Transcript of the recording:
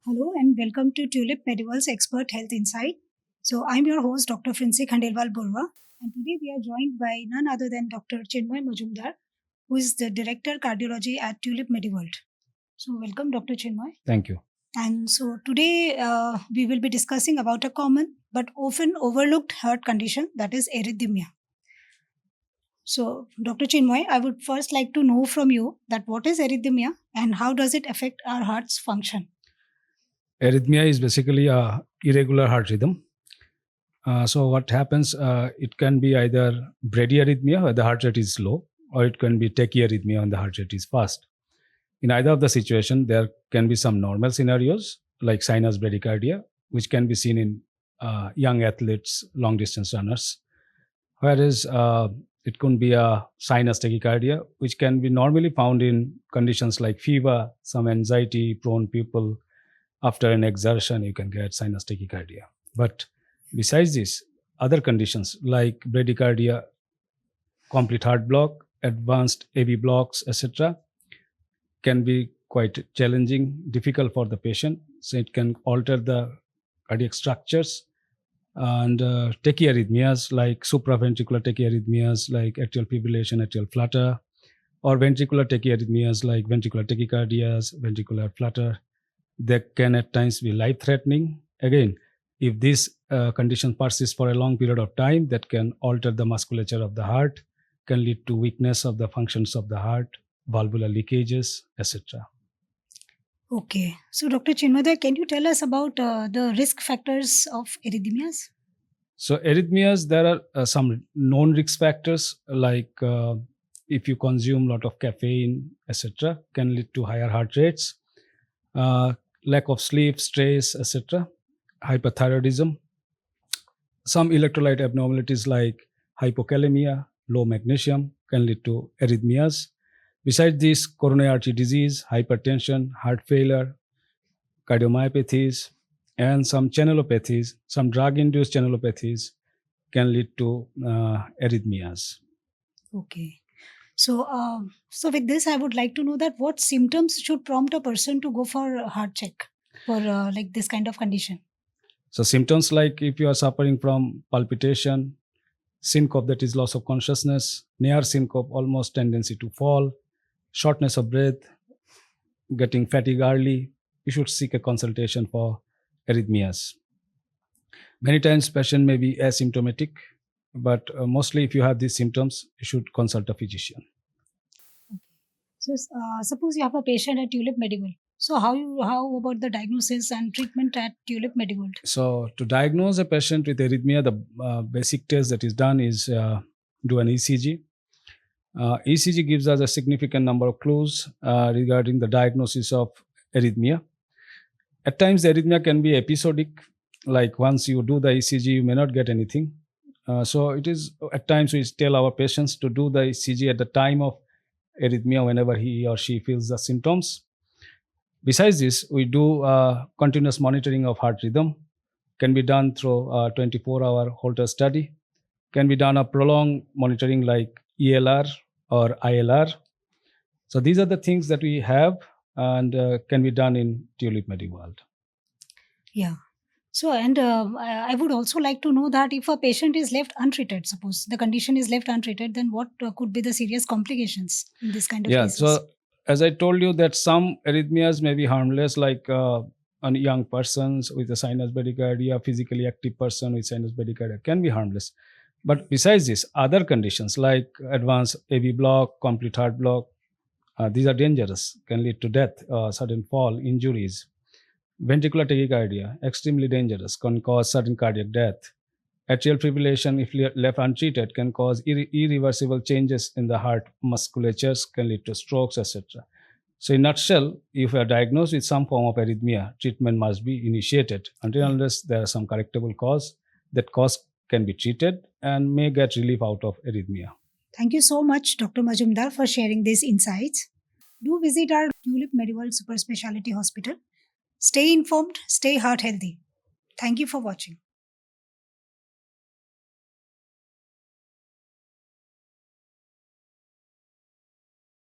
Hello and welcome to Tulip Mediworld's Expert Health Insight. So I'm your host, Dr. Francie Khandelwal Burwa, and today we are joined by none other than Dr. Chinmoy Mazumder, who is the Director Cardiology at Tulip Mediworld. So welcome, Dr. Chinmoy. Thank you. And so today we will be discussing about a common but often overlooked heart condition, that is arrhythmia. So, Dr. Chinmoy, I would first like to know from you that what is arrhythmia and how does it affect our heart's function? Arrhythmia is basically a irregular heart rhythm. So what happens, it can be either bradyarrhythmia where the heart rate is low, or it can be tachyarrhythmia when the heart rate is fast. In either of the situation, there can be some normal scenarios like sinus bradycardia, which can be seen in young athletes, long distance runners. Whereas it could be a sinus tachycardia, which can be normally found in conditions like fever, some anxiety prone people. After an exertion, you can get sinus tachycardia. But besides this, other conditions like bradycardia, complete heart block, advanced AV blocks, etc., can be quite challenging, difficult for the patient. So it can alter the cardiac structures. And tachyarrhythmias like supraventricular tachyarrhythmias like atrial fibrillation, atrial flutter, or ventricular tachyarrhythmias like ventricular tachycardias, ventricular flutter, they can at times be life-threatening. Again, if this condition persists for a long period of time, that can alter the musculature of the heart, can lead to weakness of the functions of the heart, valvular leakages, etc. Okay. So, Dr. Chinmoy, can you tell us about the risk factors of arrhythmias? So, arrhythmias, there are some known risk factors like if you consume a lot of caffeine, etc., can lead to higher heart rates. Lack of sleep, stress, etc., hyperthyroidism, some electrolyte abnormalities like hypokalemia, low magnesium can lead to arrhythmias. Besides this, coronary artery disease, hypertension, heart failure, cardiomyopathies, and some channelopathies, some drug-induced channelopathies can lead to arrhythmias. Okay. So, so with this, I would like to know that what symptoms should prompt a person to go for a heart check for like this kind of condition? So symptoms like if you are suffering from palpitation, syncope, that is loss of consciousness, near syncope, almost tendency to fall, shortness of breath, getting fatigue early, you should seek a consultation for arrhythmias. Many times patient may be asymptomatic, but mostly if you have these symptoms, you should consult a physician. Okay. So, suppose you have a patient at Tulip Mediworld. So, how about the diagnosis and treatment at Tulip Mediworld? So, to diagnose a patient with arrhythmia, the basic test that is done is do an ECG. ECG gives us a significant number of clues regarding the diagnosis of arrhythmia. At times, the arrhythmia can be episodic, like once you do the ECG, you may not get anything. So it is at times we tell our patients to do the ECG at the time of arrhythmia whenever he or she feels the symptoms. Besides this, we do continuous monitoring of heart rhythm. Can be done through a 24-hour Holter study. Can be done a prolonged monitoring like ELR or ILR. So these are the things that we have and can be done in Tulip Mediworld. Yeah. So, and I would also like to know that if a patient is left untreated, suppose the condition is left untreated, then what could be the serious complications in this kind of cases? So as I told you that some arrhythmias may be harmless, like on young persons with a sinus bradycardia, physically active person with sinus bradycardia can be harmless. But besides this, other conditions like advanced AV block, complete heart block, these are dangerous, can lead to death, sudden fall, injuries. Ventricular tachycardia, extremely dangerous, can cause sudden cardiac death. Atrial fibrillation, if left untreated, can cause irreversible changes in the heart musculatures, can lead to strokes, etc. So in a nutshell, if you are diagnosed with some form of arrhythmia, treatment must be initiated until unless there is some correctable cause. That cause can be treated and may get relief out of arrhythmia. Thank you so much, Dr. Mazumdar, for sharing these insights. Do visit our Tulip Mediworld Super Speciality Hospital. Stay informed, stay heart healthy. Thank you for watching.